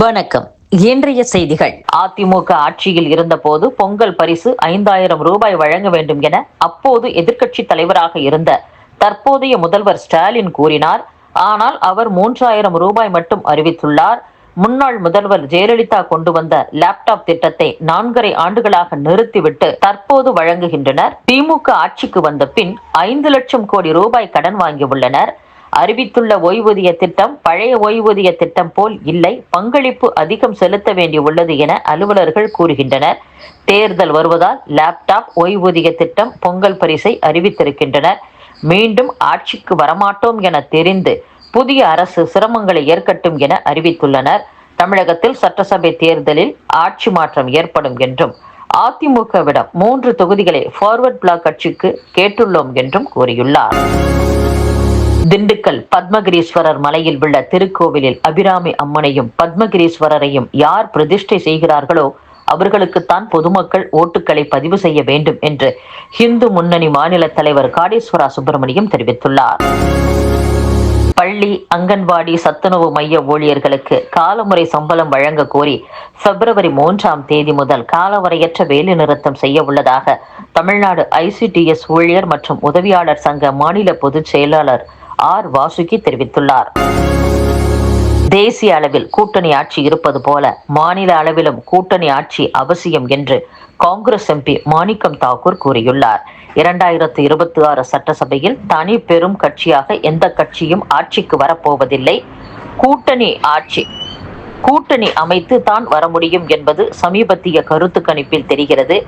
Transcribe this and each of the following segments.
வணக்கம். இன்றைய செய்திகள். அதிமுக ஆட்சியில் இருந்தபோது பொங்கல் பரிசு 5,000 ரூபாய் வழங்க வேண்டும் என அப்போது எதிர்க்கட்சி தலைவராக இருந்த தற்போதைய முதல்வர் ஸ்டாலின் கூறினார். ஆனால் அவர் 3,000 ரூபாய் மட்டும் அறிவித்துள்ளார். முன்னாள் முதல்வர் ஜெயலலிதா கொண்டு வந்த லேப்டாப் திட்டத்தை 4.5 ஆண்டுகளாக நிறுத்திவிட்டு தற்போது வழங்குகின்றனர். திமுக ஆட்சிக்கு வந்த பின் 5 லட்சம் கோடி ரூபாய் கடன் வாங்கியுள்ளனர். அறிவித்துள்ள ஓய்வூதிய திட்டம் பழைய ஓய்வூதிய திட்டம் போல் இல்லை, பங்களிப்பு அதிகம் செலுத்த வேண்டியுள்ளது என அலுவலர்கள் கூறுகின்றனர். தேர்தல் வருவதால் லேப்டாப் ஓய்வூதிய திட்டம் பொங்கல் பரிசை அறிவித்திருக்கின்றனர். மீண்டும் ஆட்சிக்கு வரமாட்டோம் என தெரிந்து புதிய அரசு சிரமங்களை ஏற்கட்டும் என அறிவித்துள்ளனர். தமிழகத்தில் சட்டசபை தேர்தலில் ஆட்சி மாற்றம் ஏற்படும் என்றும் அதிமுகவிடம் 3 தொகுதிகளை ஃபார்வர்ட் பிளாக் கட்சிக்கு கேட்டுள்ளோம் என்றும் கூறியுள்ளார். திண்டுக்கல் பத்மகிரீஸ்வரர் மலையில் உள்ள திருக்கோவிலில் அபிராமி அம்மனையும் பத்மகிரீஸ்வரரையும் யார் பிரதிஷ்டை செய்கிறார்களோ அவர்களுக்குத்தான் பொதுமக்கள் ஓட்டுக்களை பதிவு செய்ய வேண்டும் என்று இந்து முன்னணி மாநில தலைவர் காடேஸ்வரா சுப்பிரமணியம் தெரிவித்துள்ளார். பள்ளி, அங்கன்வாடி, சத்துணவு மைய ஊழியர்களுக்கு காலமுறை சம்பளம் வழங்க கோரி பிப்ரவரி 3ஆம் தேதி முதல் காலவரையற்ற வேலைநிறுத்தம் செய்ய உள்ளதாக தமிழ்நாடு ICTS ஊழியர் மற்றும் உதவியாளர் சங்க மாநில பொதுச் செயலாளர் ஆர் வாசுகி தெரிவித்துள்ளார். தேசிய அளவில் கூட்டணி ஆட்சி இருப்பது போல மாநில அளவிலும் கூட்டணி ஆட்சி அவசியம் என்று காங்கிரஸ் MP மாணிக்கம் தாக்கூர் கூறியுள்ளார். 2026 சட்டசபையில் தனி பெரும் கட்சியாக எந்த கட்சியும் ஆட்சிக்கு வரப்போவதில்லை. கூட்டணி அமைத்து தான் வர முடியும் என்பது சமீபத்திய கருத்து கணிப்பில் தெரிகிறது.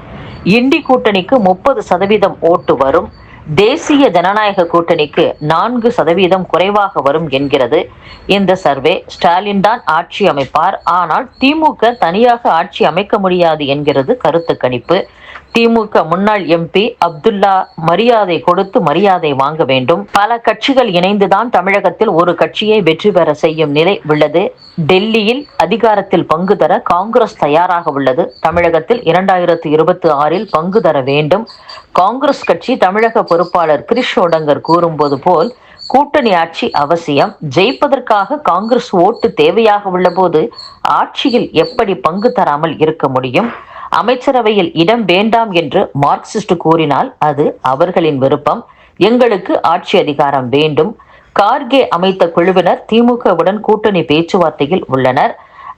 இண்டி கூட்டணிக்கு 30% ஓட்டு வரும். தேசிய ஜனநாயக கூட்டணிக்கு 4% குறைவாக வரும் என்கிறது இந்த சர்வே. ஸ்டாலின் தான் ஆட்சி அமைப்பார், ஆனால் திமுக தனியாக ஆட்சி அமைக்க முடியாது என்கிறது கருத்து கணிப்பு. திமுக முன்னாள் MP அப்துல்லா மரியாதை கொடுத்து மரியாதை வாங்க வேண்டும். பல கட்சிகள் இணைந்துதான் தமிழகத்தில் ஒரு கட்சியை வெற்றி பெற செய்யும் நிலை உள்ளது. டெல்லியில் அதிகாரத்தில் பங்கு தர காங்கிரஸ் தயாராக உள்ளது. தமிழகத்தில் 2026 பங்கு தர வேண்டும். காங்கிரஸ் கட்சி தமிழக பொறுப்பாளர் கிரிஷ் ஓடங்கர் கூறும்போது போல் கூட்டணி ஆட்சி அவசியம். ஜெயிப்பதற்காக காங்கிரஸ் ஓட்டு தேவையாக உள்ள போது ஆட்சியில் எப்படி பங்கு தராமல் இருக்க முடியும்? அமைச்சரவையில் இடம் வேண்டாம் என்று மார்க்சிஸ்ட் கூறினால் அது அவர்களின் விருப்பம். எங்களுக்கு ஆட்சி அதிகாரம் வேண்டும். கார்கே அமைத்த குழுவினர் திமுகவுடன் கூட்டணி பேச்சுவார்த்தையில் உள்ளனர்.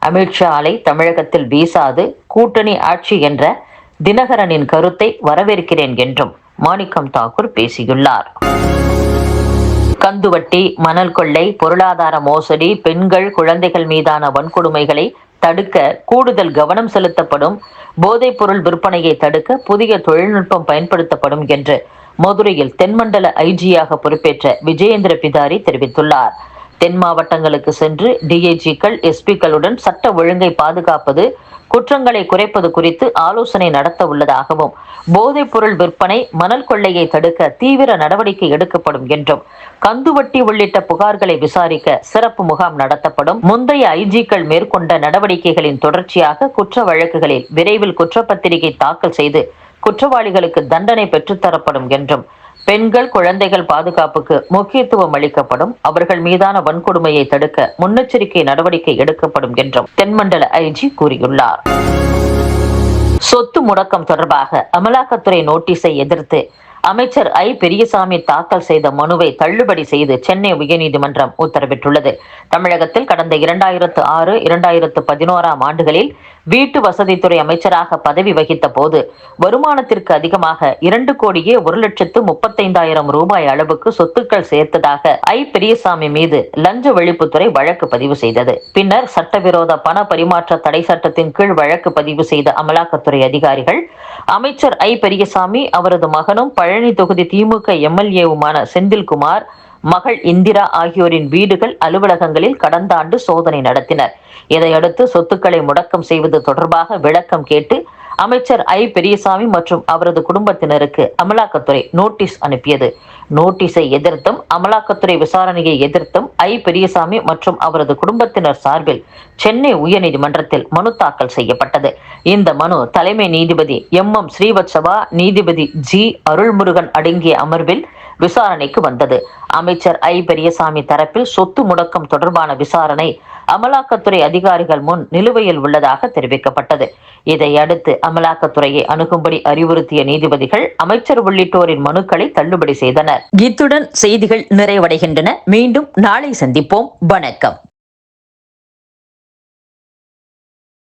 அமித்ஷா அலை தமிழகத்தில் வீசாது. கூட்டணி ஆட்சி என்ற தினகரனின் கருத்தை வரவேற்கிறேன் என்றும் மாணிக்கம் தாக்கூர் பேசியுள்ளார். கந்துவட்டி, மணல் கொள்ளை, பொருளாதார மோசடி, பெண்கள், குழந்தைகள் மீதான வன்கொடுமைகளை தடுக்க கூடுதல் கவனம் செலுத்தப்படும். போதைப் பொருள் விற்பனையை தடுக்க புதிய தொழில்நுட்பம் பயன்படுத்தப்படும் என்று மதுரையில் தென்மண்டல IG-யாக பொறுப்பேற்ற விஜயேந்திர பிதாரி தெரிவித்துள்ளார். தென் மாவட்டங்களுக்கு சென்று DIG-க்கள், SP-க்களுடன் சட்ட ஒழுங்கை பாதுகாப்பது, குற்றங்களை குறைப்பது குறித்து ஆலோசனை நடத்த உள்ளதாகவும், போதைப் பொருள் விற்பனை, மணல் கொள்ளையை தடுக்க தீவிர நடவடிக்கை எடுக்கப்படும் என்றும், கந்துவட்டி உள்ளிட்ட புகார்களை விசாரிக்க சிறப்பு முகாம் நடத்தப்படும். முந்தைய IG-க்கள் மேற்கொண்ட நடவடிக்கைகளின் தொடர்ச்சியாக குற்ற வழக்குகளில் விரைவில் குற்றப்பத்திரிகை தாக்கல் செய்து குற்றவாளிகளுக்கு தண்டனை பெற்றுத்தரப்படும் என்றும், பெண்கள், குழந்தைகள் பாதுகாப்புக்கு முக்கியத்துவம் அளிக்கப்படும். அவர்கள் மீதான வன்கொடுமையை தடுக்க முன்னெச்சரிக்கை நடவடிக்கை எடுக்கப்படும் என்றும் தென்மண்டல IG கூறியுள்ளார். சொத்து முடக்கம் தொடர்பாக அமலாக்கத்துறை நோட்டீஸை எதிர்த்து அமைச்சர் பெரியசாமி தாக்கல் செய்த மனுவை தள்ளுபடி செய்து சென்னை உயர்நீதிமன்றம் உத்தரவிட்டுள்ளது. தமிழகத்தில் கடந்த 2006, 2011 ஆண்டுகளில் வீட்டு வசதித்துறை அமைச்சராக பதவி வகித்த போது வருமானத்திற்கு அதிகமாக 2,01,35,000 ரூபாய் அளவுக்கு சொத்துக்கள் சேர்த்ததாக பெரியசாமி மீது லஞ்ச ஒழிப்புத்துறை வழக்கு பதிவு செய்தது. பின்னர் சட்டவிரோத பண பரிமாற்ற தடை சட்டத்தின் கீழ் வழக்கு பதிவு செய்த அமலாக்கத்துறை அதிகாரிகள் அமைச்சர் பெரியசாமி, அவரது மகனும் பழனி தொகுதி திமுக MLA-வுமான செந்தில்குமார், மகள் இந்திரா ஆகியோரின் வீடுகள், அலுவலகங்களில் கடந்த ஆண்டு சோதனை நடத்தினர். இதையடுத்து சொத்துக்களை முடக்கம் செய்வது தொடர்பாக விளக்கம் கேட்டு அமைச்சர் பெரியசாமி மற்றும் அவரது குடும்பத்தினருக்கு அமலாக்கத்துறை நோட்டீஸ் அனுப்பியது. நோட்டீஸை எதிர்த்தும் அமலாக்கத்துறை விசாரணையை எதிர்த்தும் பெரியசாமி மற்றும் அவரது குடும்பத்தினர் சார்பில் சென்னை உயர்நீதிமன்றத்தில் மனு தாக்கல் செய்யப்பட்டது. இந்த மனு தலைமை நீதிபதி MM ஸ்ரீவத்சவா, நீதிபதி G அருள்முருகன் அடங்கிய அமர்வில் விசாரணைக்கு வந்தது. அமைச்சர் ஐ. பெரியசாமி தரப்பில் சொத்து முடக்கம் தொடர்பான விசாரணை அமலாக்கத்துறை அதிகாரிகள் முன் நிலுவையில் உள்ளதாக தெரிவிக்கப்பட்டது. இதையடுத்து அமலாக்கத்துறையை அணுகும்படி அறிவுறுத்திய நீதிபதிகள் அமைச்சர் உள்ளிட்டோரின் மனுக்களை தள்ளுபடி செய்தனர். இத்துடன் செய்திகள் நிறைவடைகின்றன. மீண்டும் நாளை சந்திப்போம். வணக்கம்.